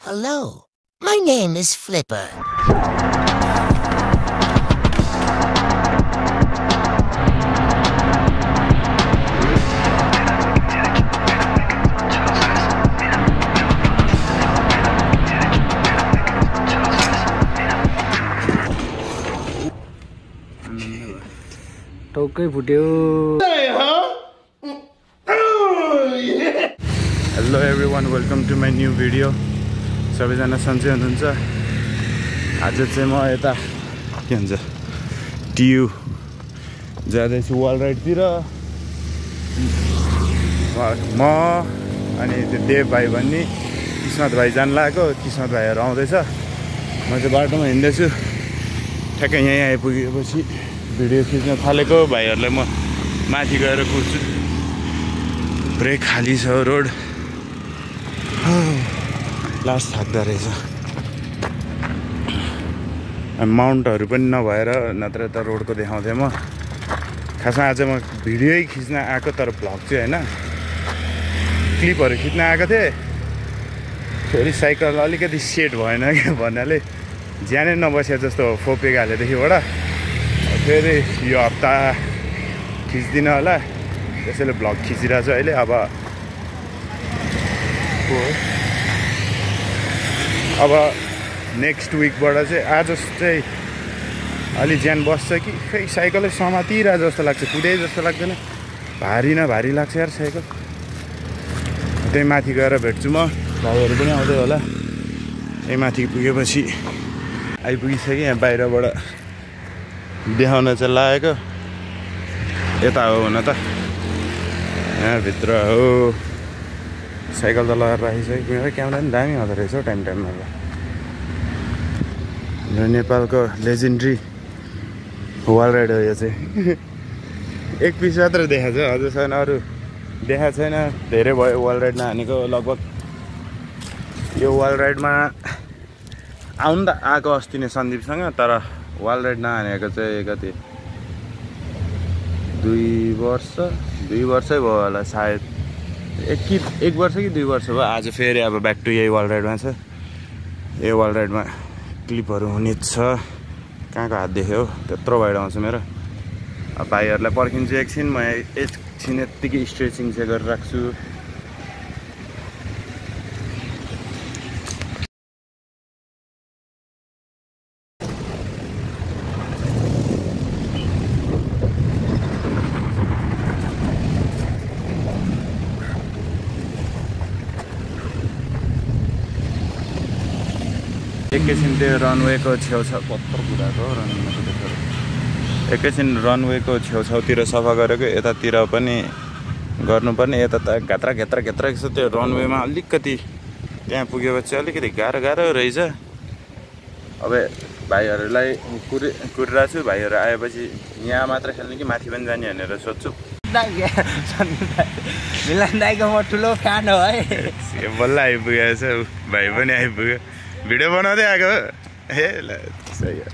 Hello, my name is Flipper. टोकै फुट्यो hello everyone welcome to my new video सबैजना सन्चै हुनुहुन्छ आज चाहिँ म यता के भन्छ टियु जाँदैछु वाल राइडतिर म अनि त्यो देव भाइ भन्ने किस्मत भाइ जानु लागेको किस्मत भाइहरू आउँदैछ म चाहिँ बाटोमा हिँड्दैछु ठ्याक्कै यहीँ आइपुगेपछि भिडियो खिच्न थालेको भाइहरूलाई म माथि गएर कुर्छु ब्रेक खाली छ रोड लास्ट थाक्दो रहेछ माउन्टहरू पनि नभएर नत्र त रोडको देखाउँथेँ म खासमा आज म भिडियो खिच्न आएको तर भ्लग चाहिँ होइन क्लिपहरू खिच्न आएको थिएँ फेरि साइकल अलिकति सेट भएन क्या भन्नाले ज्यानै नबसे जस्तो फोपेको हालेदेखिबाट फेरि यो हप्ता खिच्दिनँ होला त्यसैले भ्लग खिचिरहेको छु अहिले अब नेक्स्ट विकबाट चाहिँ आज चाहिँ अलि ज्यान बस्छ कि खै साइकलै समातिरहेको जस्तो लाग्छ कुदै जस्तो लाग्दैन भारी न भारी लाग्छ यार साइकल त्यही माथि गएर भेट्छु म भाइहरू पनि आउँदै होला त्यही माथि पुगेपछि आइपुगिसकेँ यहाँ बाहिरबाट देखाउन चाहिँ लागेको यता हो हुन त यहाँभित्र हो साइकल त लगाएर राखिसकेको मेरो क्यामेरा पनि दामी हुँदो रहेछ हौ टाइम टाइममा यो नेपालको लेजेन्ड्री वाल राइड हो यो चाहिँ एक पिस मात्र देखाएको छ अझसम्म अरू देखाएको छैन धेरै भयो वाल राइड नहानेको लगभग यो वाल राइडमा आउनु त आएको अस्ति नै सन्दीपसँग तर वाल राइड नहानेको चाहिँ कति 2 वर्षै भयो होला सायद एक वर्ष कि 2 वर्ष भयो आज फेरि अब ब्याक टु यही वाल राइडमा छ यही वाल राइडमा क्लिपहरू हुने छ कहाँको हात देख्यो त्यत्रो भएर आउँछ मेरो अब भाइहरूलाई पर्खिन्छु एकछिन म एकछिन यत्तिकै स्ट्रेचिङ चाहिँ गरेर राख्छु एकैछिन त्यो रनवेको छेउछाउ कत्रो कुराको रनवेको देखेर एकैछिन रनवेको छेउछाउतिर सफा गरेको यतातिर पनि गर्नुपर्ने यता त घात्रा छ त्यो रनवेमा अलिकति त्यहाँ पुगेपछि अलिकति गाह्रो रहेछ अब भाइहरूलाई कुरिरहेको छु भाइहरू आएपछि यहाँ मात्र खेल्ने कि माथि पनि जाने भनेर सोध्छु मिलन दाइको म ठुलो फ्यान हो है बल्ल आइपुगेको छ भाइ पनि आइपुग्यो भिडियो बनाउँदै आएको ए ल सही हो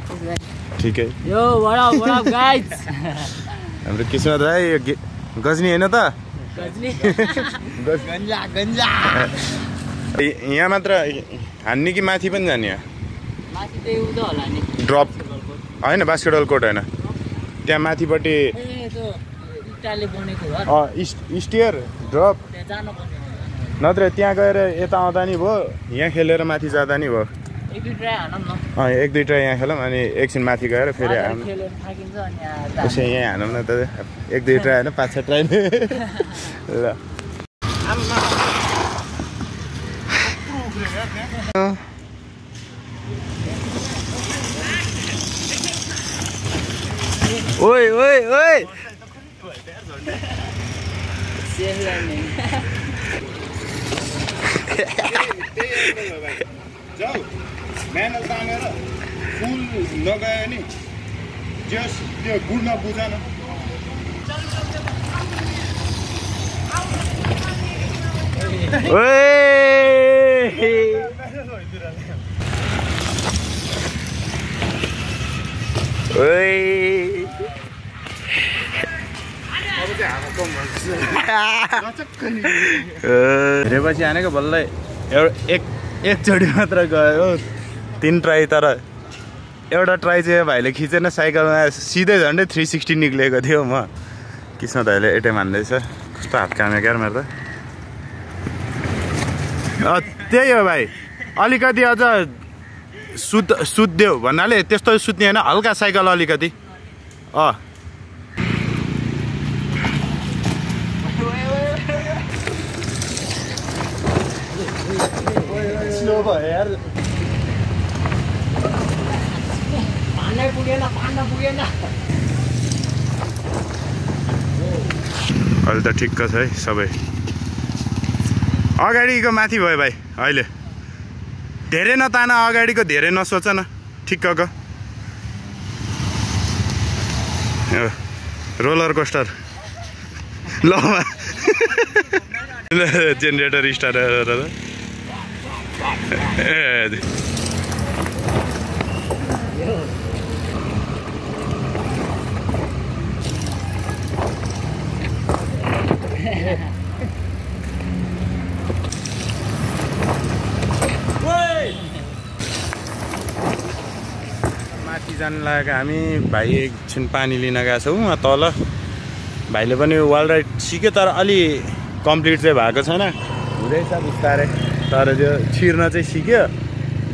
ठिकै यो बडा गाइज हाम्रो किस्मत भाइ यो गजनी होइन त गन्जा यहाँ मात्र हान्ने कि माथि पनि जाने माथि त्यही उदो होला नि ड्रप होइन बास्केटबल कोर्ट होइन त्यहाँ माथिपट्टि इटाले बनेको हो स्टेयर ड्रप नत्र त्यहाँ गएर यता आउँदा नि भयो यहाँ खेलेर माथि जाँदा नि भयो एक दुई ट्राई यहाँ खेलौँ अनि एकछिन माथि गएर फेरि हानौँ त्यसै यहीँ हानौँ न त एक दुई ट्राई होइन 5-6 ट्राई ल ओइ ओइ ओइ जाऊ म्यानल तानेर फुल लगायो नि जस त्यो गुड्न बुझान धेरै पछि हानेको बल्लै एक एकचोटि मात्र गयो 3 ट्राई तर एउटा ट्राई चाहिँ भाइले खिचेन साइकलमा सिधै झन्डै 360 निक्लेको थियो म किस्मत भाइले एटै मान्दैछ कस्तो हात काम्यो क्यार मेरो त त्यही हो भाइ अलिकति अझ सुत्देऊ भन्नाले त्यस्तो सुत्ने होइन हल्का साइकल अलिकति स्लो भयो यार अहिले त ठिक्क छ है सबै अगाडिको माथि भयो भाइ अहिले धेरै नतान अगाडिको धेरै नसोच न ठिक्कको रोलर कोस्टर ल जेनेरेटर स्टार्ट माथि जानु लागेको हामी भाइ एकछिन पानी लिन गएको छौँ तल भाइले पनि वाल राइड सिक्यो तर अलि कम्प्लिट चाहिँ भएको छैन हुँदैछ बिस्तारै तर त्यो छिर्न चाहिँ सिक्यो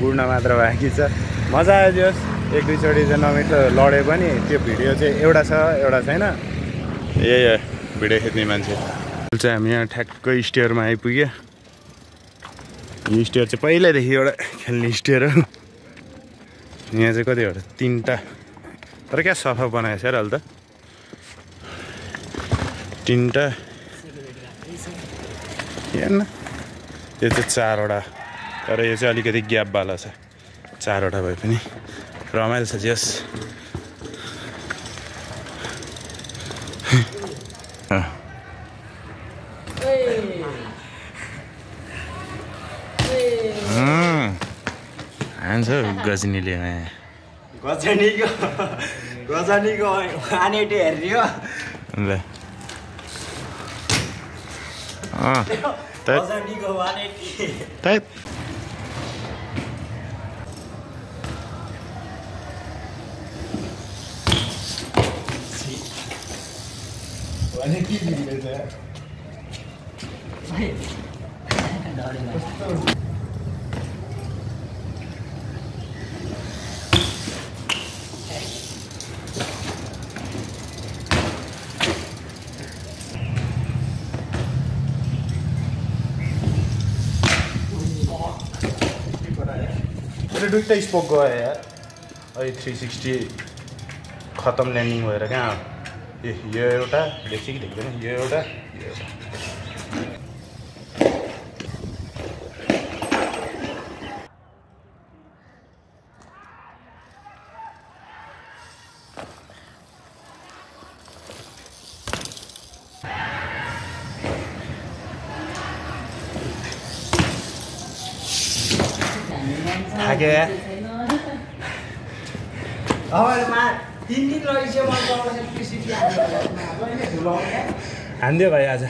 बुढ्न मात्र बाँकी छ मजा आयो त्यो 1-2 चोटि चाहिँ नमिठो लडे पनि त्यो भिडियो चाहिँ एउटा छ एउटा छैन यही भिडियो खेच्ने मान्छे चाहिँ हामी यहाँ ठ्याक्कै स्टेयरमा आइपुग्यो यो स्टेयर चाहिँ पहिल्यैदेखि एउटा खेल्ने स्टेयर हो यहाँ चाहिँ कतिवटा 3टा तर क्या सफा बनाएछ यार अहिले त 3टा हेर्न यो चाहिँ 4वटा तर यो चाहिँ अलिकति ग्यापवाला छ 4वटा भए पनि रमाइलो छ जस हान्छ गजनीले गजनीको आनेटी हेर्ने हो ल गजनीको आनेटी टाइप आनेटी दिँदैछ दुईवटा स्पोक गयो यार अहिले 360 खतम ल्यान्डिङ भएर कहाँ ए यो एउटा देख्छ कि देख्दैन यो एउटा हान्दियो भाइ आज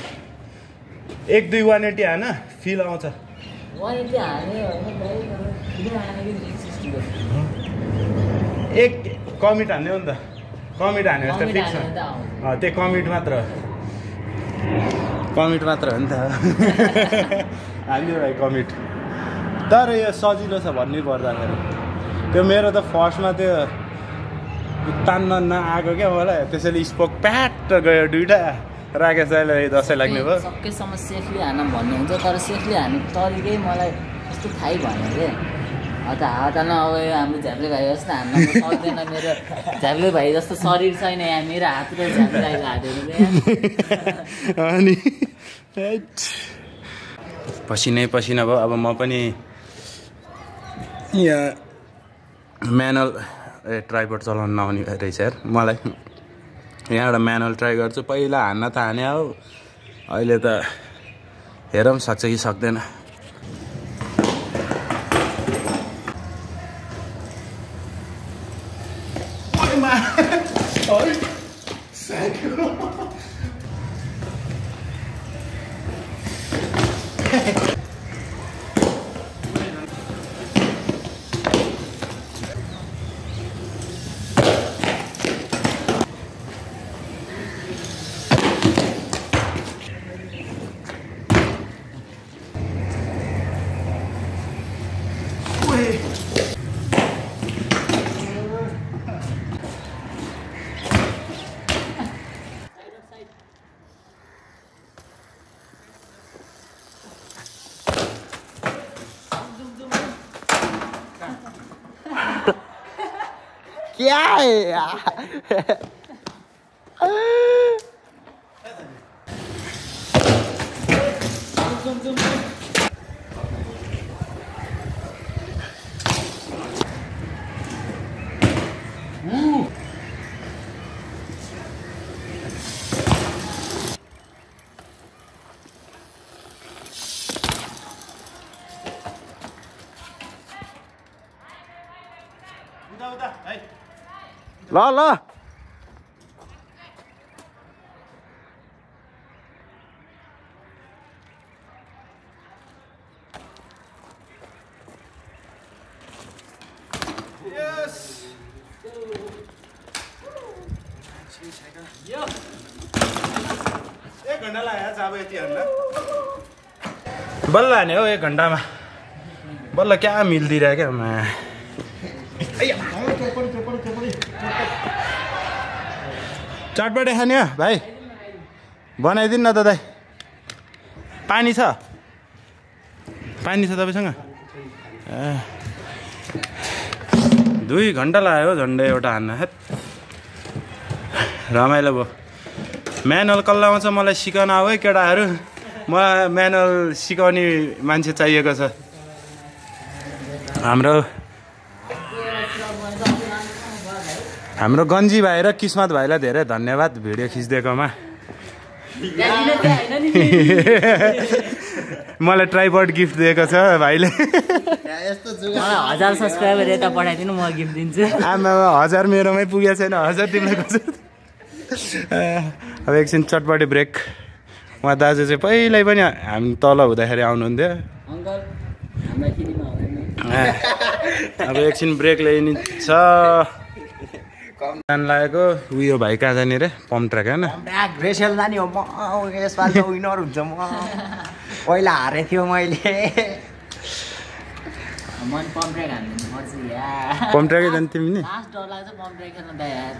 1-2 180 हान फिल आउँछ एक कमिट हान्यो नि त कमिट हान्यो भने त फिक्स त्यो कमिट मात्र हो नि त हान्दियो भाइ कमिट तर यो सजिलो छ भन्नै पर्दाखेरि त्यो मेरो त फर्स्टमा त्यो तान्न नआएको क्या मलाई त्यसैले स्पोक प्याट गयो 2टा राकेश अहिले दसैँ लाग्ने भयो सकेसम्म सेफली हान्न भन्ने हुन्छ तर सेफली हान्ने तरिकै मलाई त्यस्तो थाहै भएन क्या अन्त हातमा अब हाम्रो झ्याप्ले भाइ जस्तो हान्न सक्दैन मेरो झ्याप्ले भाइ जस्तो शरीर छैन यहाँ मेरो हात र झ्याप्ले भाइको हातहरू अनि पसिनै पसिना भयो अब म पनि यहाँ म्यानुअल ट्राइपड चलाउनु नआउने रहेछ यार मलाई यहाँबाट म्यानुअल ट्राई गर्छु पहिला हान्न त हाने हो अहिले त हेरौँ सक्छ कि सक्दैन क्या है ल ल एक घन्टा लाग्यो अब यति हान्न बल्ल हाने हो 1 घन्टामा बल्ल क्या मिल्दिरह्यो क्या चटपटे खाने हो भाइ बनाइदिनु न त दाइ पानी छ तपाईँसँग 2 घन्टा लाग्यो झन्डै एउटा हान्न हेत रमाइलो भयो म्यानुअल कसले आउँछ मलाई सिकाउन आऊ है केटाहरू मलाई म्यानुअल सिकाउने मान्छे चाहिएको छ हाम्रो गन्जी भाइ र किस्मत भाइलाई धेरै धन्यवाद भिडियो खिचिदिएकोमा मलाई ट्राइपड गिफ्ट दिएको छ भाइले 1000 सब्स्क्राइबर यता पठाइदिनु म गिफ्ट दिन्छु आमा 1000 मेरोमै पुगेको छैन 1000 तिमीलाई कसो अब एकछिन चटपटे ब्रेक उहाँ दाजु चाहिँ पहिल्यै पनि हामी तल हुँदाखेरि आउनुहुन्थ्यो अङ्कल हामीलाई किनिमा हुँदैन अब एकछिन ब्रेक लिनु छ जान लागेको उयो भाइ कहाँ जाने रे पम्प ट्र्याक होइन रेसेल जाने हो म यसपालि त विनर हुन्छ म पहिला हारेको थियो मैले मन पम्प ट्र्याक हान्दिनु पर्छ यार पम्प ट्र्याकै जाने तिमी नि लास्ट डर लाग्छ पम्प ट्र्याक खेल्न त यार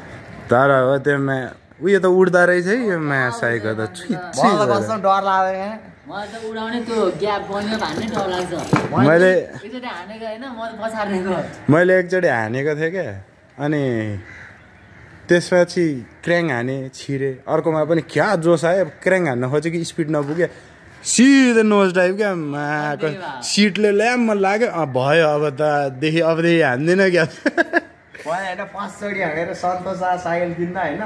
तर हो त्यो उयो त उड्दा रहेछ है यो माया साइको त कस्तो डर लाग्यो मलाई त उडाउने त्यो ग्याप बन्यो भन्ने डर लाग्छ मैले एकचोटि हानेको होइन म त पछाडिको मैले एकचोटि हानेको थिएँ क्या अनि त्यसपछि क्र्याङ हाने छिरे अर्कोमा पनि क्या जोस आयो क्र्याङ हान्न खोज्यो कि स्पिड नपुग्यो सिधै नोज ड्राइभ क्या माको सिटले ल्याम्म लाग्यो भयो अब त अबदेखि हान्दिनँ क्या होइन 5 चोटि हानेर सन्तोष साइकल किन्दा होइन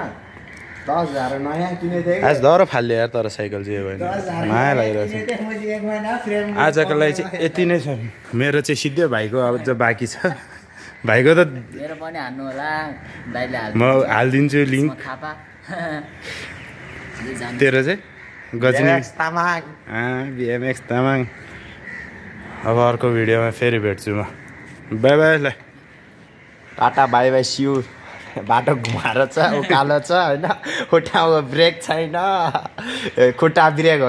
10,000 नयाँ किनेको थिएँ आज दह्रो फाल्यो यार तर साइकल चाहिँ होइन माया लागिरहेछ आजको लागि चाहिँ यति नै छ मेरो चाहिँ सिधै भाइको अब चाहिँ बाँकी छ भाइको त मेरो पनि हान्नु होला दाइले म हालिदिन्छु लिङ्क थापा तेरो चाहिँ गजनी तामाङ बिएमएक्स तामाङ अब अर्को भिडियोमा फेरि भेट्छु म बाई बाई ल टाटा बाई बाई सिउ बाटो घुमाएर छ उकालो छ होइन खुट्टामा ब्रेक छैन खुट्टा ब्रेक हो